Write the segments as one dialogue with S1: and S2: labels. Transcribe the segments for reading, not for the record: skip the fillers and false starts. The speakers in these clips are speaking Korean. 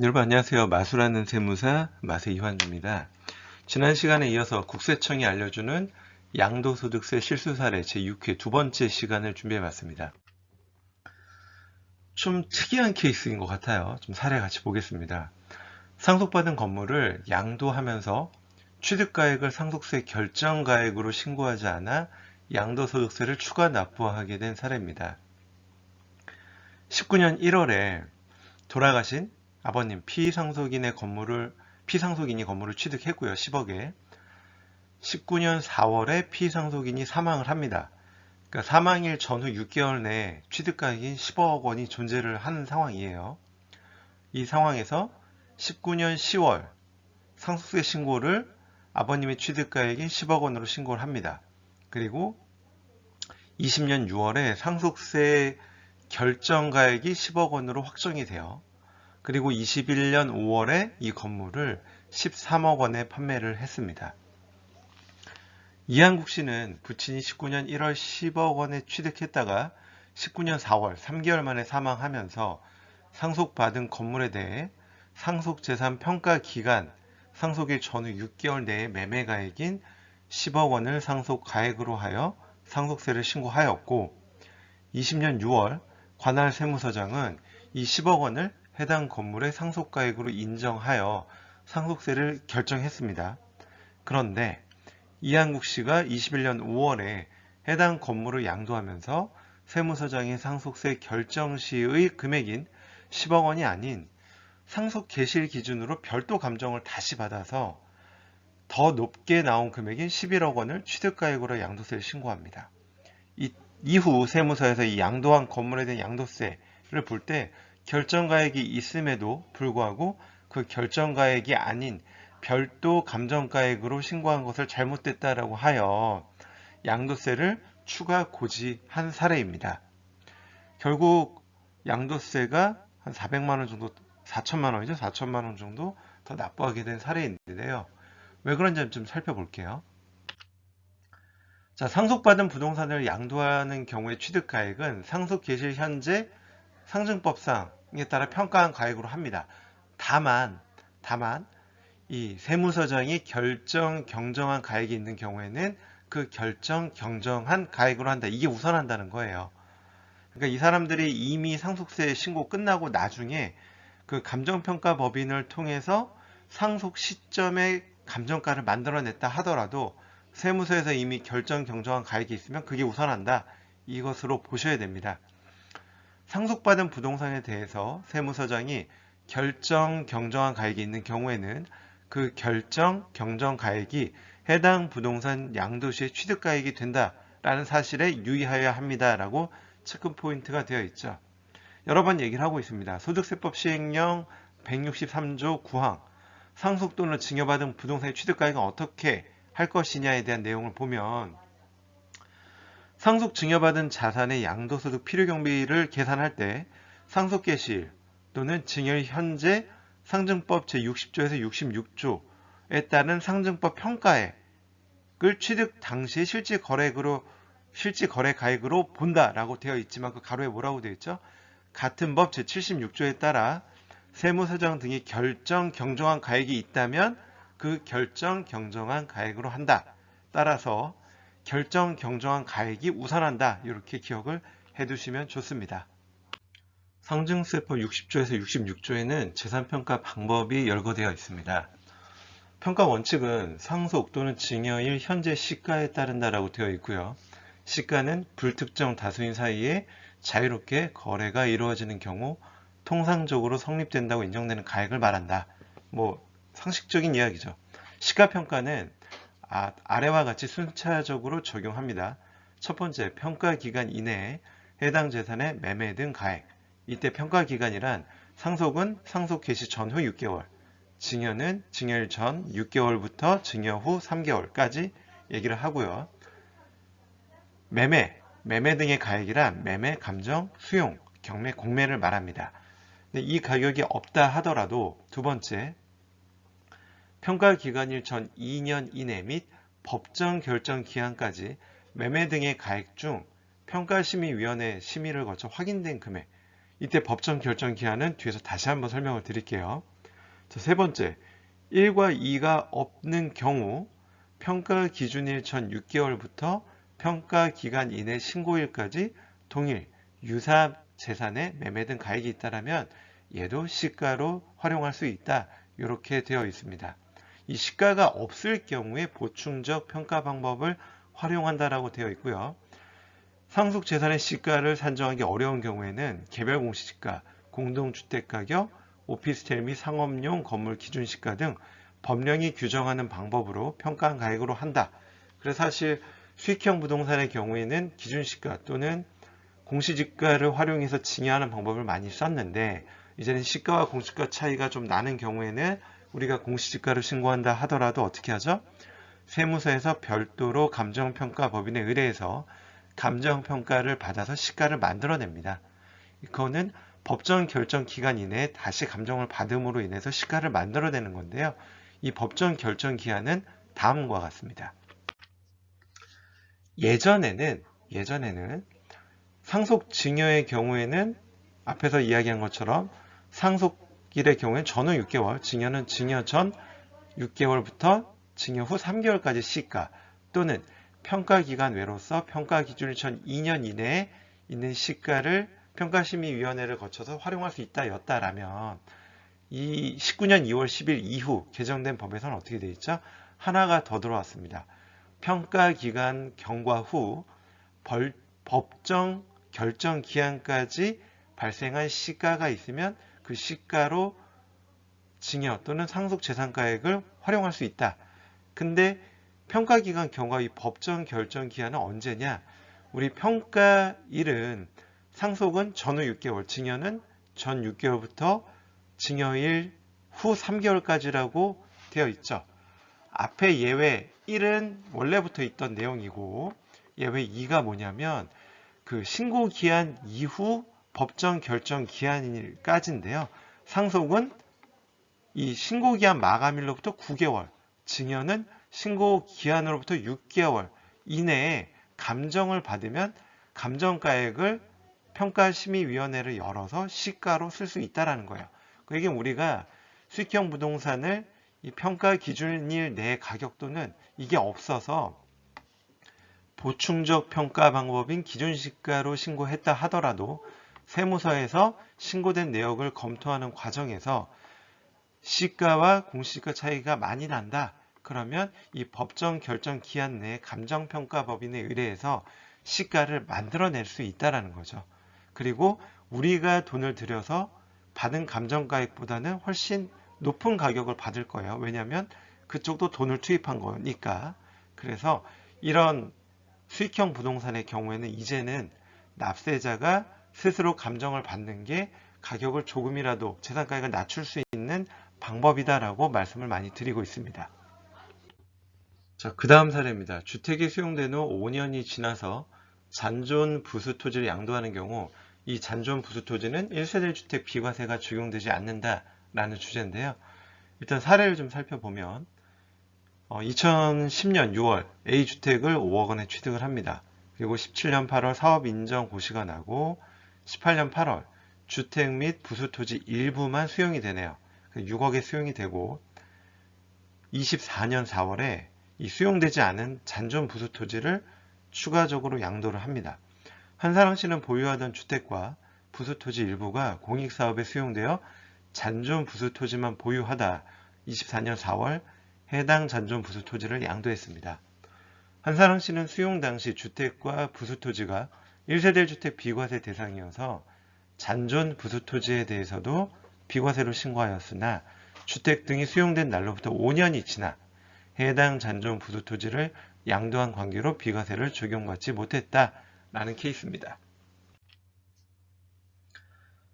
S1: 여러분 안녕하세요. 마술하는 세무사 마세 이환주입니다. 지난 시간에 이어서 국세청이 알려주는 양도소득세 실수 사례 제6회 두 번째 시간을 준비해 봤습니다. 좀 특이한 케이스인 것 같아요. 좀 사례 같이 보겠습니다. 상속받은 건물을 양도하면서 취득가액을 상속세 결정가액으로 신고하지 않아 양도소득세를 추가 납부하게 된 사례입니다. 19년 1월에 돌아가신 아버님 피상속인이 건물을 취득했고요. 10억에 19년 4월에 피상속인이 사망을 합니다. 그러니까 사망일 전후 6개월 내에 취득가액인 10억 원이 존재를 하는 상황이에요. 이 상황에서 19년 10월 상속세 신고를 아버님의 취득가액인 10억 원으로 신고를 합니다. 그리고 20년 6월에 상속세 결정가액이 10억 원으로 확정이 돼요. 그리고 21년 5월에 이 건물을 13억 원에 판매를 했습니다. 이한국 씨는 부친이 19년 1월 10억 원에 취득했다가 19년 4월 3개월 만에 사망하면서 상속받은 건물에 대해 상속재산 평가 기간 상속일 전후 6개월 내에 매매가액인 10억 원을 상속가액으로 하여 상속세를 신고하였고 20년 6월 관할 세무서장은 이 10억 원을 해당 건물의 상속가액으로 인정하여 상속세를 결정했습니다. 그런데 이한국 씨가 21년 5월에 해당 건물을 양도하면서 세무서장의 상속세 결정 시의 금액인 10억 원이 아닌 상속 개시일 기준으로 별도 감정을 다시 받아서 더 높게 나온 금액인 11억 원을 취득가액으로 양도세를 신고합니다. 이후 세무서에서 이 양도한 건물에 대한 양도세를 볼 때 결정가액이 있음에도 불구하고 그 결정가액이 아닌 별도 감정가액으로 신고한 것을 잘못됐다라고 하여 양도세를 추가 고지한 사례입니다. 결국 양도세가 한 400만 원 정도, 4천만 원이죠. 4천만 원 정도 더 납부하게 된 사례인데요. 왜 그런지 좀 살펴볼게요. 자, 상속받은 부동산을 양도하는 경우의 취득가액은 상속 개시 현재 상증법상에 따라 평가한 가액으로 합니다. 다만 이 세무서장이 결정 경정한 가액이 있는 경우에는 그 결정 경정한 가액으로 한다. 이게 우선한다는 거예요. 그러니까 이 사람들이 이미 상속세 신고 끝나고 나중에 그 감정평가법인을 통해서 상속 시점에 감정가를 만들어냈다 하더라도 세무서에서 이미 결정 경정한 가액이 있으면 그게 우선한다. 이것으로 보셔야 됩니다. 상속받은 부동산에 대해서 세무서장이 결정 경정한 가액이 있는 경우에는 그 결정 경정 가액이 해당 부동산 양도시의 취득가액이 된다라는 사실에 유의하여야 합니다라고 체크 포인트가 되어 있죠. 여러 번 얘기를 하고 있습니다. 소득세법 시행령 163조 9항 상속 또는 증여받은 부동산의 취득가액은 어떻게 할 것이냐에 대한 내용을 보면 상속 증여받은 자산의 양도소득 필요경비를 계산할 때 상속 개시일 또는 증여일 현재 상증법 제60조에서 66조에 따른 상증법 평가액을 취득 당시 실질 거래 가액으로 본다라고 되어 있지만 그 가로에 뭐라고 되어 있죠? 같은 법 제76조에 따라 세무서장 등이 결정 경정한 가액이 있다면 그 결정 경정한 가액으로 한다. 따라서 결정 경정한 가액이 우선한다. 이렇게 기억을 해두시면 좋습니다. 상증세법 60조에서 66조에는 재산평가 방법이 열거되어 있습니다. 평가 원칙은 상속 또는 증여일 현재 시가에 따른다라고 되어 있고요. 시가는 불특정 다수인 사이에 자유롭게 거래가 이루어지는 경우 통상적으로 성립된다고 인정되는 가액을 말한다. 상식적인 이야기죠. 시가평가는 아래와 같이 순차적으로 적용합니다. 첫 번째, 평가 기간 이내에 해당 재산의 매매 등 가액. 이때 평가 기간이란 상속은 상속 개시 전후 6개월, 증여는 증여일 전 6개월부터 증여 후 3개월까지 얘기를 하고요. 매매 등의 가액이란 매매, 감정, 수용, 경매, 공매를 말합니다. 이 가격이 없다 하더라도 두 번째, 평가 기간일 전 2년 이내 및 법정 결정 기한까지 매매 등의 가액 중 평가심의위원회 심의를 거쳐 확인된 금액, 이때 법정 결정 기한은 뒤에서 다시 한번 설명을 드릴게요. 자, 세 번째, 1과 2가 없는 경우 평가 기준일 전 6개월부터 평가 기간 이내 신고일까지 동일 유사 재산의 매매 등 가액이 있다면 얘도 시가로 활용할 수 있다. 이렇게 되어 있습니다. 이 시가가 없을 경우에 보충적 평가 방법을 활용한다라고 되어 있고요. 상속 재산의 시가를 산정하기 어려운 경우에는 개별 공시지가, 공동주택가격, 오피스텔 및 상업용 건물 기준시가 등 법령이 규정하는 방법으로 평가한 가액으로 한다. 그래서 사실 수익형 부동산의 경우에는 기준시가 또는 공시지가를 활용해서 증여하는 방법을 많이 썼는데 이제는 시가와 공시가 차이가 좀 나는 경우에는 우리가 공시지가를 신고한다 하더라도 어떻게 하죠? 세무서에서 별도로 감정평가법인에 의뢰해서 감정평가를 받아서 시가를 만들어냅니다. 그거는 법정 결정 기간 이내에 다시 감정을 받음으로 인해서 시가를 만들어내는 건데요. 이 법정 결정 기한은 다음과 같습니다. 예전에는 상속 증여의 경우에는 앞에서 이야기한 것처럼 상속일의 경우에는 전후 6개월, 증여는 증여 전 6개월부터 증여 후 3개월까지 시가 또는 평가기간 외로서 평가기준일 전 2년 이내에 있는 시가를 평가심의위원회를 거쳐서 활용할 수 있다 였다라면 이 19년 2월 10일 이후 개정된 법에서는 어떻게 되어 있죠? 하나가 더 들어왔습니다. 평가기간 경과 후 법정 결정 기한까지 발생한 시가가 있으면 그 시가로 증여 또는 상속 재산가액을 활용할 수 있다. 근데 평가기간 경과 이 법정 결정 기한은 언제냐? 우리 평가일은 상속은 전후 6개월, 증여는 전 6개월부터 증여일 후 3개월까지라고 되어 있죠. 앞에 예외 1은 원래부터 있던 내용이고 예외 2가 뭐냐면 그 신고 기한 이후 법정 결정 기한까지인데요. 상속은 이 신고 기한 마감일로부터 9개월, 증여는 신고 기한으로부터 6개월 이내에 감정을 받으면 감정가액을 평가심의위원회를 열어서 시가로 쓸 수 있다는 거예요. 그게 우리가 수익형 부동산을 이 평가 기준일 내 가격 또는 이게 없어서 보충적 평가 방법인 기준시가로 신고했다 하더라도 세무서에서 신고된 내역을 검토하는 과정에서 시가와 공시지가 차이가 많이 난다. 그러면 이 법정 결정 기한 내에 감정평가법인에 의뢰해서 시가를 만들어낼 수 있다는 거죠. 그리고 우리가 돈을 들여서 받은 감정가액보다는 훨씬 높은 가격을 받을 거예요. 왜냐하면 그쪽도 돈을 투입한 거니까. 그래서 이런 수익형 부동산의 경우에는 이제는 납세자가 스스로 감정을 받는 게 가격을 조금이라도 재산가액을 낮출 수 있는 방법이다라고 말씀을 많이 드리고 있습니다. 자, 그 다음 사례입니다. 주택이 수용된 후 5년이 지나서 잔존 부수 토지를 양도하는 경우 이 잔존 부수 토지는 1세대 주택 비과세가 적용되지 않는다라는 주제인데요. 일단 사례를 좀 살펴보면 2010년 6월 A주택을 5억 원에 취득을 합니다. 그리고 17년 8월 사업 인정 고시가 나고 18년 8월 주택 및 부수 토지 일부만 수용이 되네요. 6억에 수용이 되고 24년 4월에 이 수용되지 않은 잔존 부수 토지를 추가적으로 양도를 합니다. 한사랑 씨는 보유하던 주택과 부수 토지 일부가 공익사업에 수용되어 잔존 부수 토지만 보유하다 24년 4월 해당 잔존 부수 토지를 양도했습니다. 한사랑 씨는 수용 당시 주택과 부수 토지가 1세대 주택 비과세 대상이어서 잔존 부수 토지에 대해서도 비과세로 신고하였으나 주택 등이 수용된 날로부터 5년이 지나 해당 잔존 부수 토지를 양도한 관계로 비과세를 적용받지 못했다라는 케이스입니다.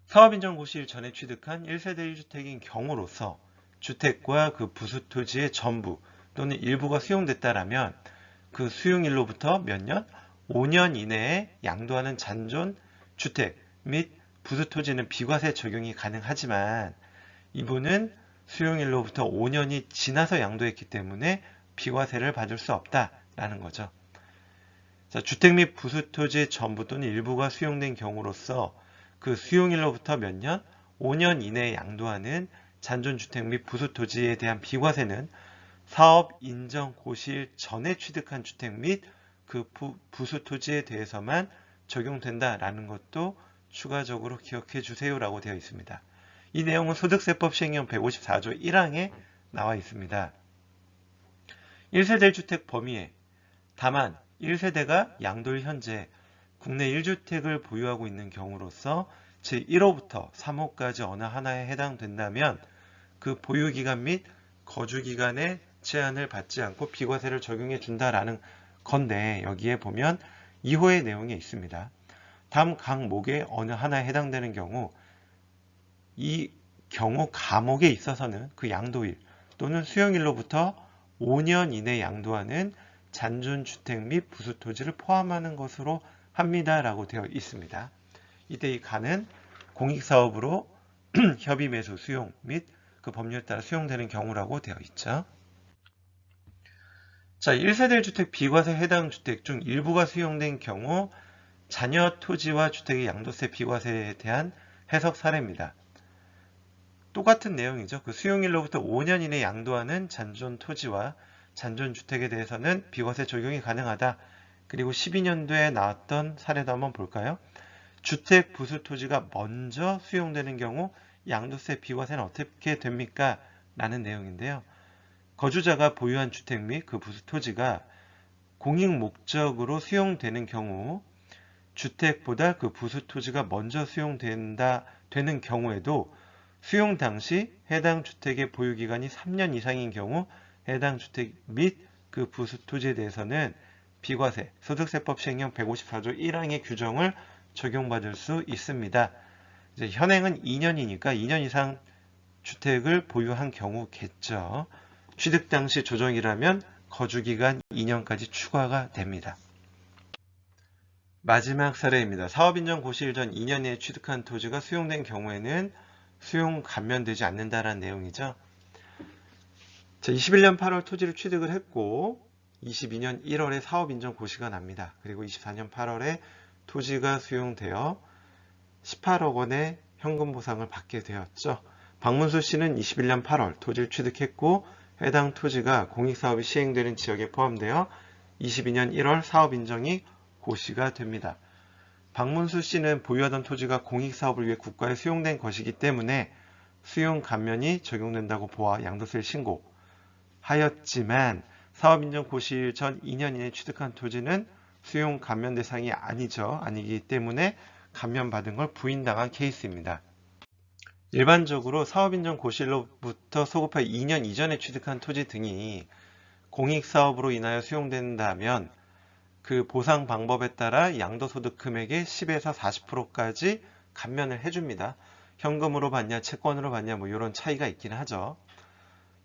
S1: 사업인정 고시일 전에 취득한 1세대 1주택인 경우로서 주택과 그 부수 토지의 전부 또는 일부가 수용됐다라면 그 수용일로부터 몇 년? 5년 이내에 양도하는 잔존 주택 및 부수 토지는 비과세 적용이 가능하지만 이분은 수용일로부터 5년이 지나서 양도했기 때문에 비과세를 받을 수 없다라는 거죠. 자, 주택 및 부수 토지의 전부 또는 일부가 수용된 경우로서 그 수용일로부터 몇 년? 5년 이내에 양도하는 잔존주택 및 부수토지에 대한 비과세는 사업 인정 고시일 전에 취득한 주택 및 그 부수토지에 대해서만 적용된다라는 것도 추가적으로 기억해 주세요라고 되어 있습니다. 이 내용은 소득세법 시행령 154조 1항에 나와 있습니다. 1세대 주택 범위에 다만 1세대가 양도일 현재 국내 1주택을 보유하고 있는 경우로서 제1호부터 3호까지 어느 하나에 해당된다면 그 보유기간 및 거주기간에 제한을 받지 않고 비과세를 적용해 준다라는 건데, 여기에 보면 2호의 내용이 있습니다. 다음 항목의 어느 하나에 해당되는 경우 이 경우 과목에 있어서는 그 양도일 또는 수용일로부터 5년 이내 양도하는 잔존주택 및 부수토지를 포함하는 것으로 합니다 라고 되어 있습니다. 이때 이 가는 공익사업으로 협의매수 수용 및 그 법률에 따라 수용되는 경우라고 되어 있죠. 자, 1세대 주택 비과세 해당 주택 중 일부가 수용된 경우 잔여 토지와 주택의 양도세 비과세에 대한 해석 사례입니다. 똑같은 내용이죠. 그 수용일로부터 5년 이내 양도하는 잔존 토지와 잔존 주택에 대해서는 비과세 적용이 가능하다. 그리고 12년도에 나왔던 사례도 한번 볼까요? 주택 부수 토지가 먼저 수용되는 경우 양도세 비과세는 어떻게 됩니까? 라는 내용인데요. 거주자가 보유한 주택 및 그 부수 토지가 공익 목적으로 수용되는 경우 주택보다 그 부수 토지가 먼저 되는 경우에도 수용 당시 해당 주택의 보유기간이 3년 이상인 경우 해당 주택 및 그 부수 토지에 대해서는 비과세, 소득세법 시행령 154조 1항의 규정을 적용받을 수 있습니다. 이제 현행은 2년이니까 2년 이상 주택을 보유한 경우겠죠. 취득 당시 조정이라면 거주기간 2년까지 추가가 됩니다. 마지막 사례입니다. 사업인정 고시일 전 2년 내에 취득한 토지가 수용된 경우에는 수용 감면되지 않는다라는 내용이죠. 자, 21년 8월 토지를 취득을 했고 22년 1월에 사업인정 고시가 납니다. 그리고 24년 8월에 토지가 수용되어 18억 원의 현금 보상을 받게 되었죠. 박문수 씨는 21년 8월 토지를 취득했고 해당 토지가 공익사업이 시행되는 지역에 포함되어 22년 1월 사업인정이 고시가 됩니다. 박문수 씨는 보유하던 토지가 공익사업을 위해 국가에 수용된 것이기 때문에 수용 감면이 적용된다고 보아 양도세를 신고하였지만 사업인정 고시일 전 2년 이내 취득한 토지는 수용 감면 대상이 아니기 때문에 감면받은 걸 부인당한 케이스입니다. 일반적으로 사업인정 고시일로부터 소급하여 2년 이전에 취득한 토지 등이 공익사업으로 인하여 수용된다면 그 보상 방법에 따라 양도소득 금액의 10에서 40%까지 감면을 해줍니다. 현금으로 받냐 채권으로 받냐 뭐 이런 차이가 있긴 하죠.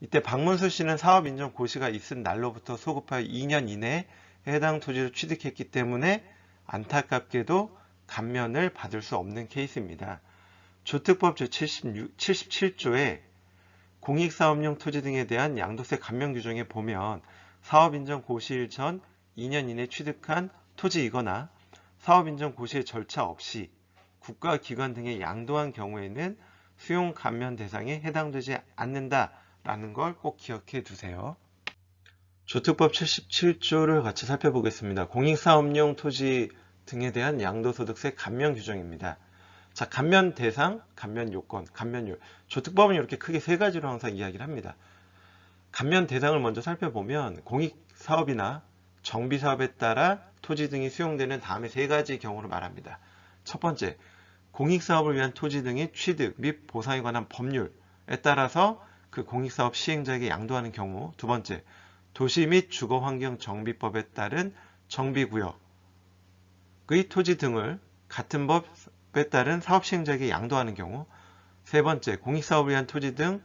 S1: 이때 박문수 씨는 사업인정 고시가 있은 날로부터 소급하여 2년 이내에 해당 토지를 취득했기 때문에 안타깝게도 감면을 받을 수 없는 케이스입니다. 주택법 제77조에 공익사업용 토지 등에 대한 양도세 감면 규정에 보면 사업인정 고시일 전 2년 이내 취득한 토지이거나 사업인정 고시의 절차 없이 국가기관 등에 양도한 경우에는 수용 감면 대상에 해당되지 않는다라는 걸 꼭 기억해 두세요. 주택법 77조를 같이 살펴보겠습니다. 공익사업용 토지 등에 대한 양도소득세 감면 규정입니다. 자, 감면 대상, 감면 요건, 감면율. 주택법은 이렇게 크게 세 가지로 항상 이야기를 합니다. 감면 대상을 먼저 살펴보면 공익사업이나 정비사업에 따라 토지 등이 수용되는 다음에 세 가지 경우를 말합니다. 첫 번째, 공익사업을 위한 토지 등의 취득 및 보상에 관한 법률에 따라서 그 공익사업 시행자에게 양도하는 경우. 두 번째, 도시 및 주거환경정비법에 따른 정비구역의 토지 등을 같은 법에 따른 사업시행자에게 양도하는 경우. 세 번째, 공익사업을 위한 토지 등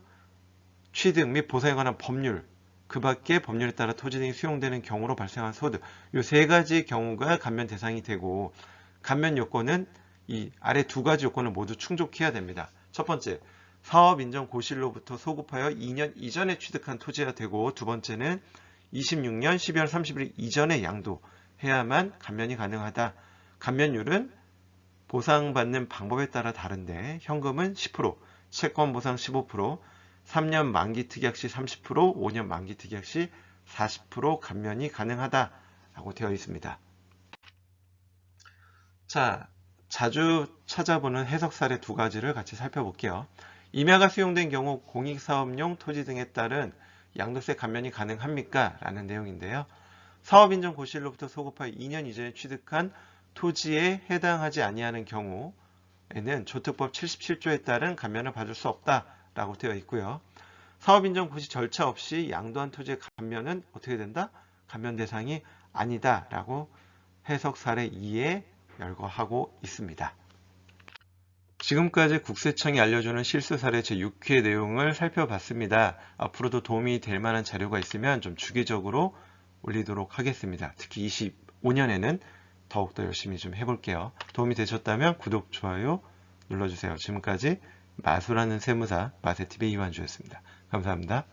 S1: 취득 및 보상에 관한 법률, 그 밖의 법률에 따라 토지 등이 수용되는 경우로 발생한 소득. 이 세 가지 경우가 감면 대상이 되고, 감면 요건은 이 아래 두 가지 요건을 모두 충족해야 됩니다. 첫 번째, 사업 인정 고시일로부터 소급하여 2년 이전에 취득한 토지가 되고, 두 번째는 26년 12월 30일 이전에 양도해야만 감면이 가능하다. 감면율은 보상받는 방법에 따라 다른데 현금은 10%, 채권 보상 15%, 3년 만기 특약 시 30%, 5년 만기 특약 시 40% 감면이 가능하다라고 되어 있습니다. 자, 자주 찾아보는 해석 사례 두 가지를 같이 살펴볼게요. 임야가 수용된 경우 공익사업용 토지 등에 따른 양도세 감면이 가능합니까? 라는 내용인데요. 사업인정 고시일로부터 소급하여 2년 이전에 취득한 토지에 해당하지 아니하는 경우에는 조특법 77조에 따른 감면을 받을 수 없다라고 되어 있고요. 사업인정 고시 절차 없이 양도한 토지의 감면은 어떻게 된다? 감면 대상이 아니다라고 해석 사례 2에 열거하고 있습니다. 지금까지 국세청이 알려주는 실수 사례 제6회 내용을 살펴봤습니다. 앞으로도 도움이 될 만한 자료가 있으면 좀 주기적으로 올리도록 하겠습니다. 특히 25년에는 더욱더 열심히 좀 해볼게요. 도움이 되셨다면 구독, 좋아요 눌러주세요. 지금까지 마술하는 세무사 마세TV 이완주였습니다. 감사합니다.